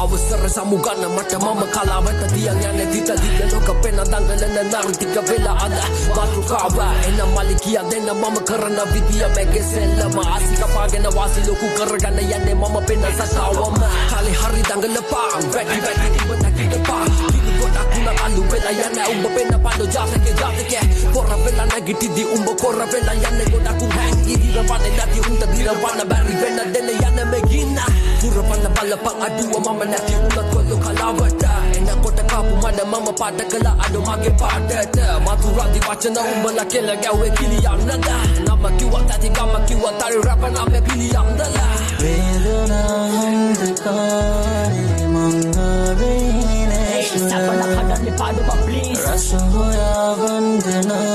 අවසර සමුගන්න මට මම කලාවට තියන් යන්නේ දිට දිග ලෝක පෙන දඟලන නාටික වෙලා අද මාතෘකාව එන මලිකිය දෙන්න මම කරන විදිය බැගේ සෙල්ලම ආසික පාගෙන වාසි ලොකු කරගන්න යන්නේ මම පෙන සතාවම කාලේ හරි දඟලපා වැඩි ඉව නැගිටපා කිලි ගොඩක් උන අලු වෙලා යන්නේ උඹ පෙන පාඩු ජාතකේ පොර වෙලා නැගිටිදි උඹ කොර වෙලා යන්නේ ගොඩක් හැංගි දිරවන්නේ නැති උන්ට දිරවන්න බැරි වෙන දෙන්න යන්නේ මෙගින්න පුරපන්න බලපන් අඩුව මම නැති උනත් කොල්ල කලාවට එනකොට කාපු මඩ මම පාට කළා අඩු මගේ පාටට මතුරාදි වචන උඹලා කෙල ගැව්වේ පිළියන්නද නම කිව්වත් ඇති ගම කිව්වත් අර රැප නම පිළියන්නදලා වේදනා හඳකාරේ මංගාවේ නේෂුව රස හොයා වන්දනා